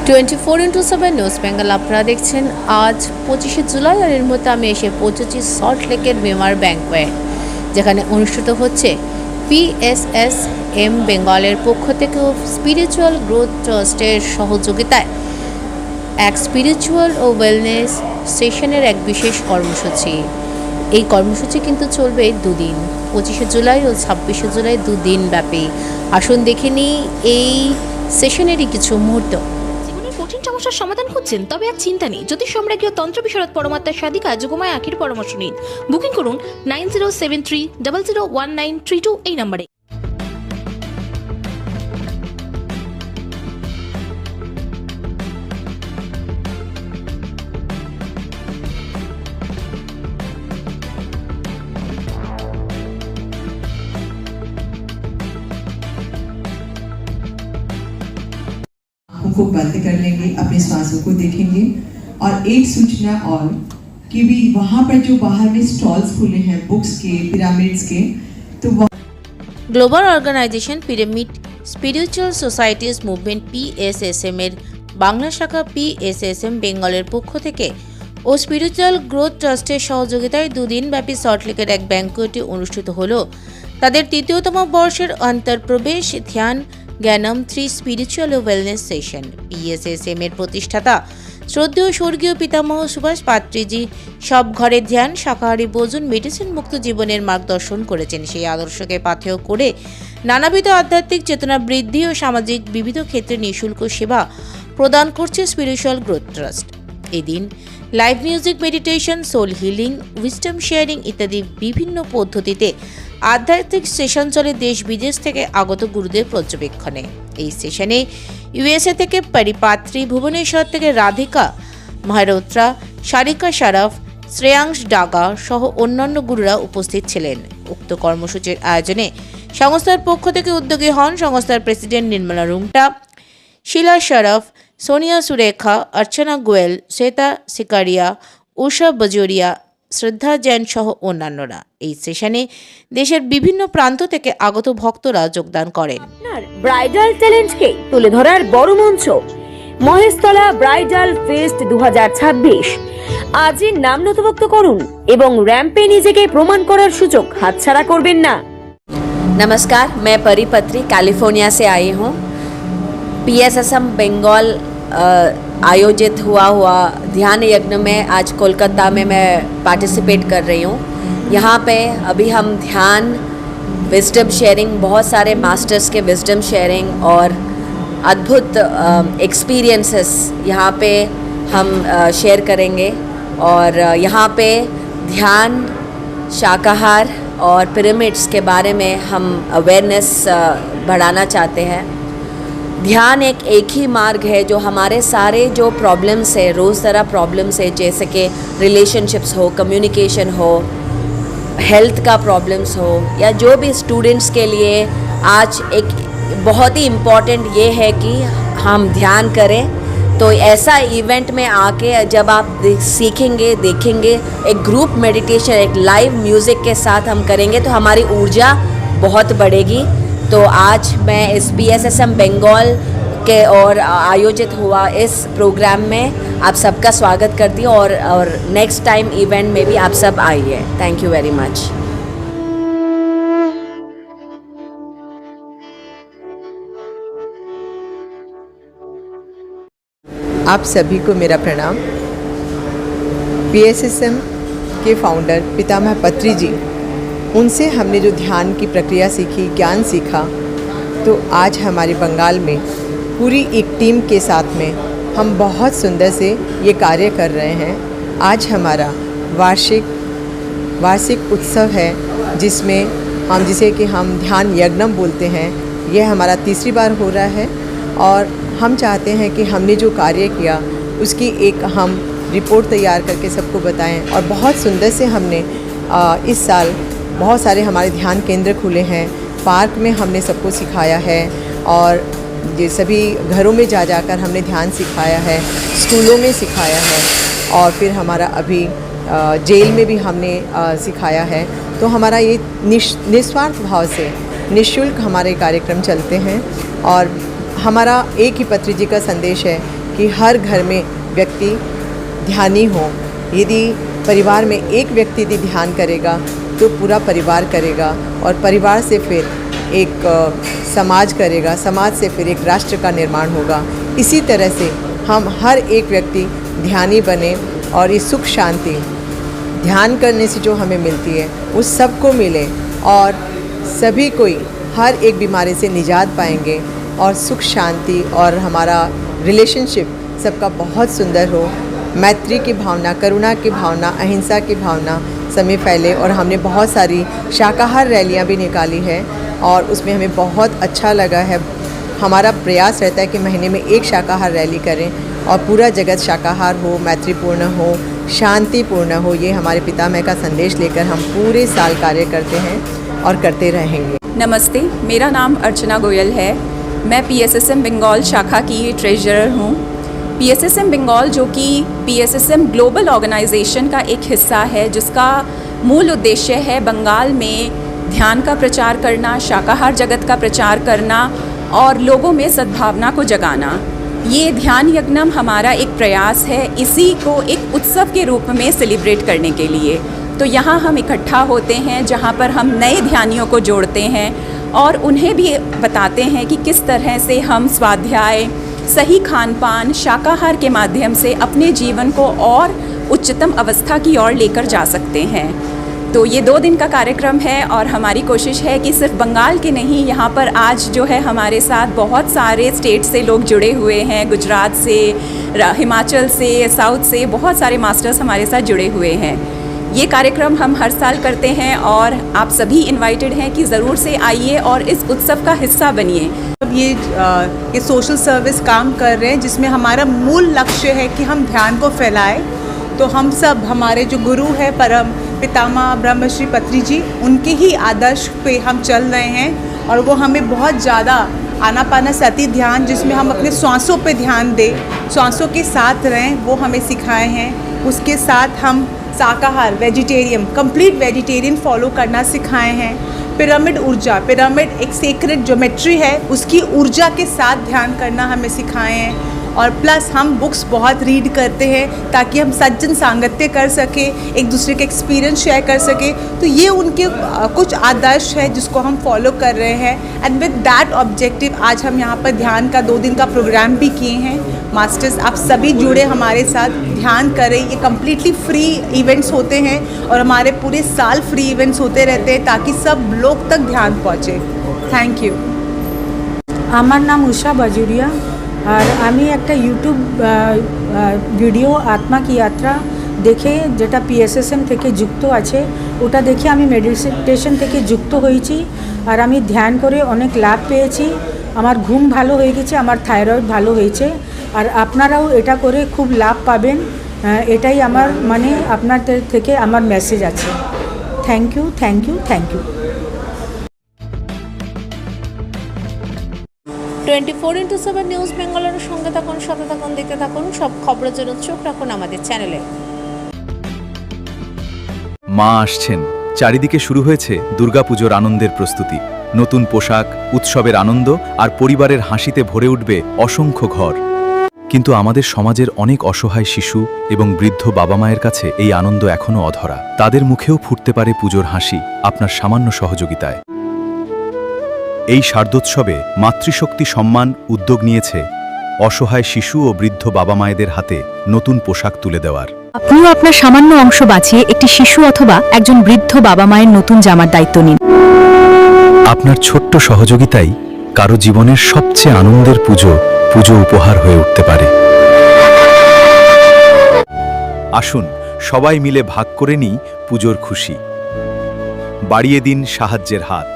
24x7 news Bengal আপনারা দেখছেন। আজ 25শে জুলাই আর এর মধ্যে আমি এসে পৌঁছেছি সল্টলেকের মেমার ব্যাংকোয়েট, যেখানে অনুষ্ঠিত হচ্ছে PSSM বেঙ্গলের পক্ষ থেকে স্পিরিচুয়াল গ্রোথ ট্রাস্টের সহযোগিতায় এক স্পিরিচুয়াল ও ওয়েলনেস সেশনের এক বিশেষ কর্মসূচি। এই কর্মসূচি কিন্তু চলবে দুদিন, 25শে জুলাই ও 26শে জুলাই, দুদিন ব্যাপী। আসুন দেখে নিই এই সেশনেরই কিছু মুহূর্ত। কঠিন সমস্যার সমাধান খুঁজছেন? তবে আর চিন্তা নেই। জ্যোতিষ সম্রাজ্ঞী তন্ত্র বিশারদ পরমাত্মা সাধিকা যোগমায়া আখির পরামর্শ নিন। বুকিং করুন 9073001932 এই নম্বরে। को बंद कर लेंगे, अपने श्वासों को देखेंगे। और एक सूचना और कि भी वहाँ पर जो बाहर में स्टॉल्स खुले हैं बुक्स के, पिरामिड्स के, तो global organisation pyramid spiritual societies movement PSSM এর বাংলা শাখা PSSM বেঙ্গলের পক্ষ থেকে ও স্পিরিচুয়াল গ্রোথ ট্রাস্টের সহযোগিতায় দুদিন ব্যাপী সল্টলেকের এক ব্যাংকোয়েটে অনুষ্ঠিত হলো তাদের তৃতীয়তম বর্ষের অন্তর্প্রবেশ ধ্যান জ্ঞানম 3 স্পিরিচুয়াল ও ওয়েলনেস সেশন। PSSM এর প্রতিষ্ঠাতা শ্রদ্ধেয় স্বর্গীয় পিতামহ সুভাষ পাত্রীজি সব ঘরে ধ্যান, শাকাহারী ভোজন, মেডিসিন মুক্ত জীবনের মার্গদর্শন করেছেন। সেই আদর্শকে পাথেয় করে নানাবিধ আধ্যাত্মিক চেতনা বৃদ্ধি ও সামাজিক বিবিধ ক্ষেত্রে নিঃশুল্ক সেবা প্রদান করছে স্পিরিচুয়াল গ্রোথ ট্রাস্ট। এদিন live music, meditation, soul healing, wisdom sharing ইত্যাদি বিভিন্ন পদ্ধতিতে আধ্যাত্মিক সেশন চলে দেশ বিদেশ থেকে আগত গুরুদের পর্যবেক্ষণে। এই সেশনে USA থেকে পরিপাত্রী, ভুবনেশ্বর থেকে রাধিকা মহারোত্রা, সারিকা শারাফ, শ্রেয়াংশ ডাগা সহ অন্যান্য গুরুরা উপস্থিত ছিলেন। উক্ত কর্মসূচির আয়োজনে সংস্থার পক্ষ থেকে উদ্যোগী হন সংস্থার প্রেসিডেন্ট নির্মলা রুংটা, শিলা শরফ, সোনিয়া সুরেখা, অর্চনা গোয়েল, শ্বেতা সিকারিয়া, উষা বজোরিয়া, শ্রদ্ধা জৈন সহ অন্যান্যরা। এই সেশনে দেশের বিভিন্ন প্রান্ত থেকে আগত ভক্তরা যোগদান করেন। ব্রাইডাল ট্যালেন্টকে তুলে ধরার বড় মঞ্চ মহেশতলা ব্রাইডাল ফেস্ট 2026। আজই নাম নথিভুক্ত করুন এবং র্যাম্পে নিজেকে প্রমাণ করার সুযোগ হাতছাড়া করবেন না। नमस्कार, मैं परिपत्री कैलिफोर्निया से आई हूँ। PSSM बंगाल आयोजित हुआ ध्यान यज्ञ में आज कोलकाता में मैं पार्टिसिपेट कर रही हूँ। यहाँ पे अभी हम ध्यान, विजडम शेयरिंग, बहुत सारे मास्टर्स के विजडम शेयरिंग और अद्भुत एक्सपीरियंसेस यहाँ पे हम शेयर करेंगे। और यहाँ पे ध्यान, शाकाहार और पिरामिड्स के बारे में हम अवेयरनेस बढ़ाना चाहते हैं। ध्यान एक ही मार्ग है जो हमारे सारे जो प्रॉब्लम्स है, रोज़मर्रा प्रॉब्लम्स है, जैसे कि रिलेशनशिप्स हो, कम्युनिकेशन हो, हेल्थ का प्रॉब्लम्स हो, या जो भी स्टूडेंट्स के लिए आज एक बहुत ही इम्पॉर्टेंट ये है कि हम ध्यान करें। तो ऐसा इवेंट में आके जब आप सीखेंगे, देखेंगे, एक ग्रुप मेडिटेशन, एक लाइव म्यूज़िक के साथ हम करेंगे तो हमारी ऊर्जा बहुत बढ़ेगी। तो आज मैं इस PSSM बंगाल के और आयोजित हुआ इस प्रोग्राम में आप सबका स्वागत करती हूँ और नेक्स्ट टाइम इवेंट में भी आप सब आइए। Thank you very much. आप सभी को मेरा प्रणाम। PSSM के फाउंडर पितामह पत्री जी, उनसे हमने जो ध्यान की प्रक्रिया सीखी, ज्ञान सीखा, तो आज हमारे बंगाल में पूरी एक टीम के साथ में हम बहुत सुंदर से ये कार्य कर रहे हैं। आज हमारा वार्षिक उत्सव है, जिसमें जिसे कि हम ध्यान यज्ञम बोलते हैं। ये हमारा तीसरी बार हो रहा है और हम चाहते हैं कि हमने जो कार्य किया उसकी एक हम रिपोर्ट तैयार करके सबको बताएं। और बहुत सुंदर से हमने इस साल बहुत सारे हमारे ध्यान केंद्र खुले हैं, पार्क में हमने सबको सिखाया है और ये सभी घरों में जाकर हमने ध्यान सिखाया है, स्कूलों में सिखाया है और फिर हमारा अभी जेल में भी हमने सिखाया है। तो हमारा ये निस्वार्थ भाव से निःशुल्क हमारे कार्यक्रम चलते हैं और हमारा एक ही पत्री जी का संदेश है कि हर घर में व्यक्ति ध्यानी हो। यदि परिवार में एक व्यक्ति यदि ध्यान करेगा तो पूरा परिवार करेगा, और परिवार से फिर एक समाज करेगा, समाज से फिर एक राष्ट्र का निर्माण होगा। इसी तरह से हम हर एक व्यक्ति ध्यानी बने और ये सुख शांति ध्यान करने से जो हमें मिलती है वो सबको मिले, और सभी कोई हर एक बीमारी से निजात पाएंगे, और सुख शांति और हमारा रिलेशनशिप सबका बहुत सुंदर हो। मैत्री की भावना, करुणा की भावना, अहिंसा की भावना समय फैले। और हमने बहुत सारी शाकाहार रैलियां भी निकाली है और उसमें हमें बहुत अच्छा लगा है। हमारा प्रयास रहता है कि महीने में एक शाकाहार रैली करें और पूरा जगत शाकाहार हो, मैत्रीपूर्ण हो, शांतिपूर्ण हो। ये हमारे पितामह का संदेश लेकर हम पूरे साल कार्य करते हैं और करते रहेंगे। नमस्ते, मेरा नाम अर्चना गोयल है। मैं PSSM बंगाल शाखा की ट्रेजरर हूँ। PSSM बंगाल जो कि PSSM ग्लोबल ऑर्गेनाइजेशन का एक हिस्सा है, जिसका मूल उद्देश्य है बंगाल में ध्यान का प्रचार करना, शाकाहार जगत का प्रचार करना और लोगों में सद्भावना को जगाना। ये ध्यान यज्ञम हमारा एक प्रयास है इसी को एक उत्सव के रूप में सेलिब्रेट करने के लिए। तो यहाँ हम इकट्ठा होते हैं जहाँ पर हम नए ध्यानियों को जोड़ते हैं और उन्हें भी बताते हैं कि किस तरह से हम स्वाध्याय, सही खान पान, शाकाहार के माध्यम से अपने जीवन को और उच्चतम अवस्था की ओर लेकर जा सकते हैं। तो ये 2 दिन का कार्यक्रम है और हमारी कोशिश है कि सिर्फ बंगाल के नहीं, यहाँ पर आज जो है हमारे साथ बहुत सारे स्टेट से लोग जुड़े हुए हैं। गुजरात से, हिमाचल से, साउथ से बहुत सारे मास्टर्स हमारे साथ जुड़े हुए हैं। ये कार्यक्रम हम हर साल करते हैं और आप सभी इनवाइटेड हैं कि ज़रूर से आइए और इस उत्सव का हिस्सा बनिए। अब ये सोशल सर्विस काम कर रहे हैं जिसमें हमारा मूल लक्ष्य है कि हम ध्यान को फैलाएं। तो हम सब, हमारे जो गुरु है परम पितामह ब्रह्मश्री पत्री जी, उनके ही आदर्श पे हम चल रहे हैं और वो हमें बहुत ज़्यादा आनापानसति ध्यान, जिसमें हम अपने श्वासों पे ध्यान दें, श्वासों के साथ रहें, वो हमें सिखाए हैं। उसके साथ हम शाकाहार, वेजिटेरियन, कंप्लीट वेजिटेरियन फॉलो करना सिखाए हैं। पिरामिड ऊर्जा, पिरामिड एक सेक्रेट ज्योमेट्री है, उसकी ऊर्जा के साथ ध्यान करना हमें सिखाए हैं। और प्लस हम बुक्स बहुत रीड करते हैं ताकि हम सज्जन सांगत्य कर सकें, एक दूसरे के एक्सपीरियंस शेयर कर सकें। तो ये उनके कुछ आदर्श है जिसको हम फॉलो कर रहे हैं। एंड विद दैट ऑब्जेक्टिव आज हम यहाँ पर ध्यान का 2 दिन का प्रोग्राम भी किए हैं। मास्टर्स आप सभी जुड़े हमारे साथ, ध्यान करें। ये कम्प्लीटली फ्री इवेंट्स होते हैं और हमारे पूरे साल फ्री इवेंट्स होते रहते हैं ताकि सब लोग तक ध्यान पहुँचे। Thank you. আমার নাম উষা বাজুরিয়া আর আমি একটা ইউটিউব ভিডিও আত্মা কি যাত্রা দেখে, যেটা PSSM থেকে যুক্ত আছে, ওটা দেখে আমি মেডিটেশন থেকে যুক্ত হয়েছি আর আমি ধ্যান করে অনেক লাভ পেয়েছি। আমার ঘুম ভালো হয়ে গেছে, আমার থাইরয়েড ভালো হয়েছে আর আপনারাও এটা করে খুব লাভ পাবেন। এটাই আমার আপনাদের থেকে আমার মেসেজ আছে। Thank you, thank you, thank you. 24x7 news বেঙ্গলের সঙ্গে থাকুন, সাথে থাকুন, দেখতে থাকুন। সব খবরের জন্য চোখ রাখুন আমাদের চ্যানেলে। মা আসছেন, চারিদিকে শুরু হয়েছে দুর্গাপুজোর আনন্দের প্রস্তুতি। নতুন পোশাক, উৎসবের আনন্দ আর পরিবারের হাসিতে ভরে উঠবে অসংখ্য ঘর। কিন্তু আমাদের সমাজের অনেক অসহায় শিশু এবং বৃদ্ধ বাবা মায়ের কাছে এই আনন্দ এখনো অধরা। তাদের মুখেও ফুটতে পারে পুজোর হাসি আপনার সামান্য সহযোগিতায়। এই শারদোৎসবে মাতৃশক্তি সম্মান উদ্যোগ নিয়েছে অসহায় শিশু ও বৃদ্ধ বাবা মায়েদের হাতে নতুন পোশাক তুলে দেওয়ার। আপনিও আপনার সামান্য অংশ বাঁচিয়ে একটি শিশু অথবা একজন বৃদ্ধ বাবা মায়ের নতুন জামার দায়িত্ব নিন। আপনার ছোট্ট সহযোগিতাই কারো জীবনের সবচেয়ে আনন্দের পুজো উপহার হয়ে উঠতে পারে। আসুন সবাই মিলে ভাগ করে নিই পুজোর খুশি। বাড়িয়ে দিন সাহায্যের হাত।